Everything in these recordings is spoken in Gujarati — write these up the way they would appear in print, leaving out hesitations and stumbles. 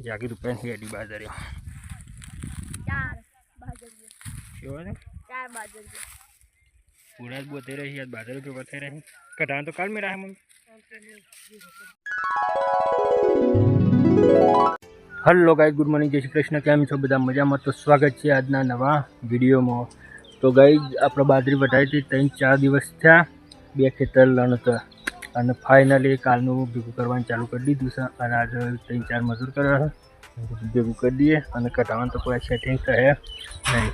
जाके तो पेन हेडी बाजार चार बाजार क्यों है चार बाजार पूरा बोते रही यार बाजार पे बते रही कटान तो कल में रहा mummy. Hello guys good morning जय श्री कृष्ण केम छो बधा मजामां। तो स्वागत है आजना नवा विडियो में। तो गाइस આપણે બાજરી વટાઈ હતી 3-4 દિવસ થયા બે ખેતર લણતા અને ફાઇનલી કાલનું ભેગું કરવાનું ચાલુ કરી દીધું છે અને આજે 3-4 મજૂર કર્યા છે ભેગું કરી દઈએ અને કટાવાનું તો કોઈ સેટિંગ થશે નહીં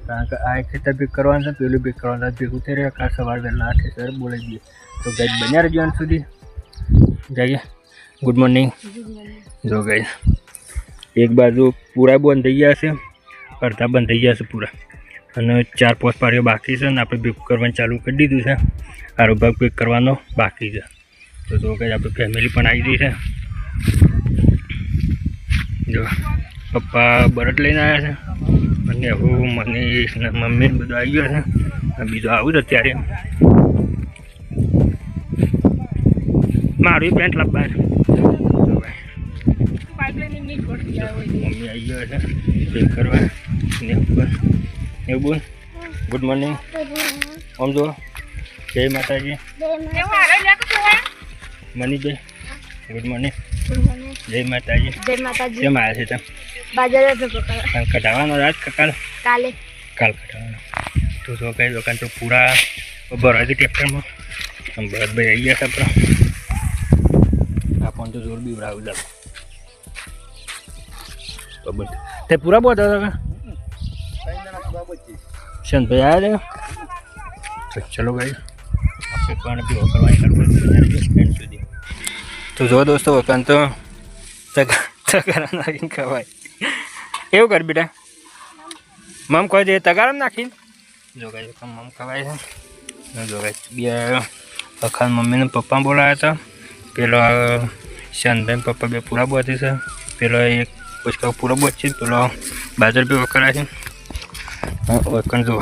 કારણ કે આ ખેતર ભેગું કરવાનું છે પેલું ભેગું કરવાનું ભેગું થઈ રહ્યા કાલ સવારે વહેલા 8 સર બોલાવી દઈએ। તો ગાઈસ બન્યા રહેજો અંત સુધી જઈએ। ગુડ મોર્નિંગ જો ગાઈસ एक बाजू पूरा बंद थी गया से अर्धा बंद थी गया से पूरा અને 4-5 પારીઓ બાકી છે ને આપણે ભેગું કરવાનું ચાલુ કરી દીધું છે। આરો ભાગ ભેગ કરવાનો બાકી છે। તો જો કે આપણે ફેમિલી પણ આવી ગઈ છે। જો પપ્પા બરડ લઈને આવ્યા છે અને હું મનીષ ને મમ્મી બધું આવી ગયો છે અને બીજું આવું છે અત્યારે મારું પેન્ટ લાવવા છે। मम्मी आई गया है चेक करवा ने बोल गुड मॉर्निंग हम जो जय माता जी मनीष भाई गुड मॉर्निंग जय माता जी केम आया छे तम बाजार पे पकड़ कटावानो रात काल काले काल कटावानो। तो जो कई दुकान तो पूरा भरा गई ट्रेक्टर में हम भरत भाई आई गया था पर आपन तो जोर भी उड़ाव जाओ ते पूरा बहुत था शन भाई आया थे। तो चलो भाई आपके कारण भी करवा। तो जो दोस्तों वकान तो तगारा नाखी खवाय एवं कर बेटा मम कह दे तगारा नाखी जो गई मम खवाय है। जो गई बे वखान मम्मी ने पप्पा बोलाया था पेलो शन भाई पप्पा बे पूरा बहुत है पेलो एक उसका पूरा बहुत चीज पेलो बाजार पे वकर है वकन जो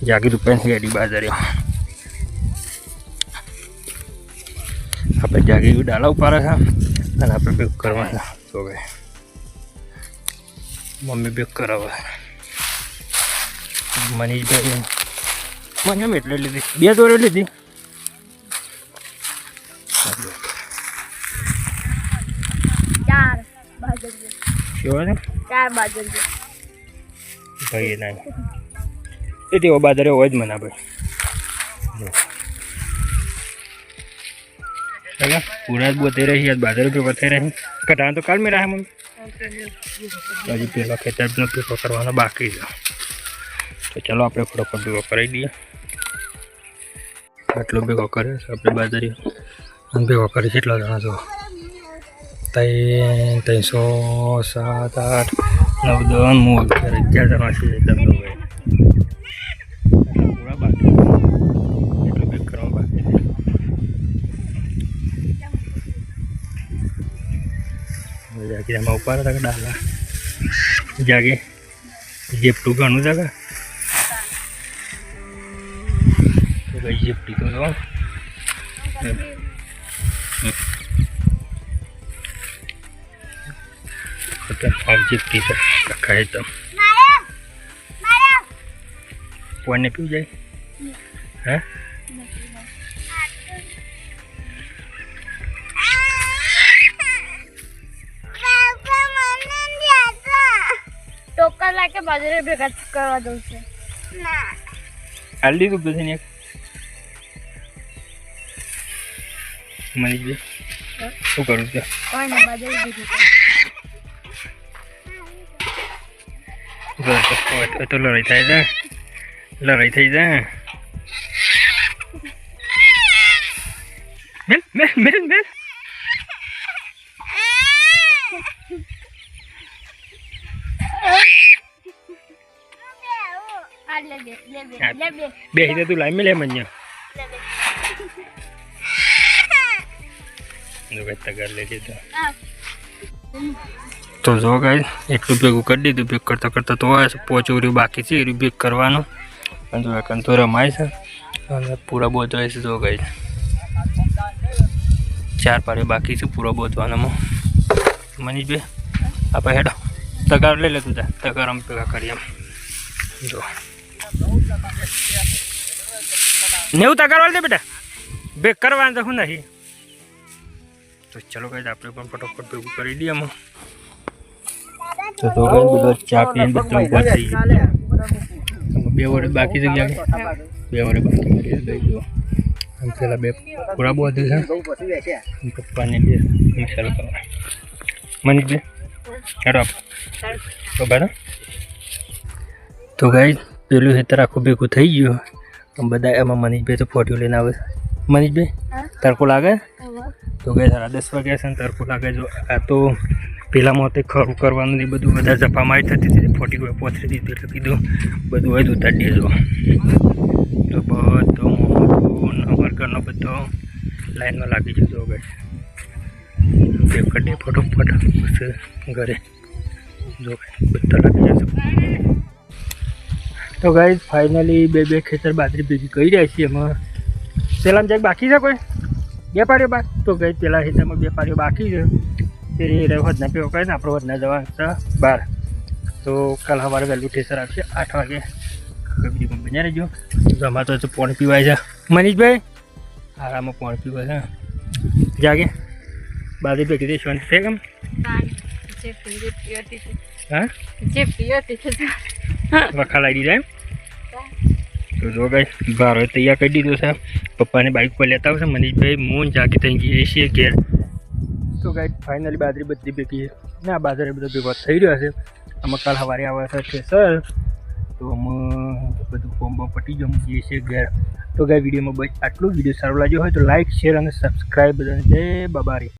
जाके तो पेन हेडी बाजार आप जाके डाला उपारा था અને આપણે બેક કરવાના। તો ગઈ મમ્મી બેક કરાવે મનીષભાઈ મને એટલે લીધી બે દોરે લીધી चार बाजार કેવા છે चार बाजार ભાઈ ના એ તેવો બાજારે હોય જ મના ભાઈ चलो पूरा बोते रही यार बाजार पे बते रही कटान तो कल में रहा मम्मी अभी पेला खेतर पे भेगो करवाना बाकी है। तो चलो आप फटाफट भेगो कराई दिए आटलो भेगो करे अपने बाजारी भेगो करे કેટલા જણા છો 300 7 8 9 10 11 જણા છે एकदम पूरा बाकी એટલો ભેગ કરવા બાકી છે। जाके हम ऊपर तक डाला जाके जेपटू घणु जगह तो भाई जेपटी तो दो खतरनाक जेपटी से रखा है तो पानी पी जाए हैं टोकर लाके बाजार भेगा करवा दो से ना हल्दी तो कुछ नहीं मनीष जी શું કરું છે કોઈ ના બાजार भेगा તો લડાઈ થાય છે લડાઈ થઈ જાય મેલ મેલ મેલ મેલ बेही तू लाई मिले मन कर ले तो जो गई एक भेगू कर दी भेग करता करता तो पोचोरी बाकी से भेग करवानो तो रमाय से पूरा बोतवा से जो गई 4 पारी बाकी से पूरा बोतवाना मनीष भाई આપણે હેડો તગાર લઈ લે તું તગાર આમ ભેગા કરીએ એમ જો 90 તગાર વાળી દે બેટા બેક કરવાનું તો શું નહીં તો ચલો કઈ આપણે પણ ફટોફટ ભેગું કરી દઈએ આમાં તો કઈ બધો ચા પીને બધું ઉભા થઈ ગયું 2 વડે બાકી જગ્યા 2 વડે બાકી જો આમ પેલા 2 પૂરા બહુ છે પપ્પાને 2 મિક્સર કરવા મનીષભાઈ હેડો તો બરાબર તો ગાઈસ પેલું હેતર આખું ભેગું થઈ ગયું બધા એમાં મનીષભાઈ તો ફોટો લઈને આવે મનીષભાઈ તડકો લાગે તો ગાઈસ 10 વાગ્યા છે ને તડકો લાગે જો આ તો પેલામાં તે ખરું કરવાનું ને બધું બધા જપામાં થતી હતી ફોટી કોઈ પોતરી દીધી એટલે કીધું બધું હોય તો ઉતારી દેજો તો બધો અમારા ઘરનો બધો લાઈનમાં લાગી જતો ગાઈસ બે કડે ફટોફટ પછી ઘરે જો બધા લાગી જશે તો ગાઈસ ફાઇનલી બે ખેતર બાજરી ભેગી કરી રહ્યા છીએ એમાં પેલામાં જાય બાકી છે કોઈ 2 પાડીઓ બાકી તો ગાઈસ પેલા ખેતરમાં 2 પાડીઓ બાકી છે તે વધના પેવો કરે ને આપણે વધના જવાનું છે 12 તો કાલ સવારે વહેલું ઠેસર આવશે 8 વાગે વિડીયોમાં બન્યા રહેજો તો અમારે તો પાણી પીવાય છે મનીષભાઈ આરામમાં પાણી પીવાય છે જાગે બાજરી ભેગી દે શાંતિ છે કેમ હા વખા લાવી દીધા એમ તો જો ગાઈસ બાર તૈયાર કરી દીધો છે પપ્પાને બાઇક પર લેતા આવશે મનીષભાઈ મૂન જાગી થઈ જઈએ છીએ ઘેર તો ગાઈસ ફાઇનલી બાજરી બધી ભેગી ને આ બાજરી બધો ભેગો થઈ રહ્યો છે આમાં કાલ સવારે આવે છે સર તો અમે બધું ફોર્મ પટી જવું જઈએ છીએ ઘેર તો ગાઈસ વિડીયોમાં બસ આટલું વિડીયો સારો લાગ્યો હોય તો લાઇક શેર અને સબસ્ક્રાઈબ બધાને જય બાબારી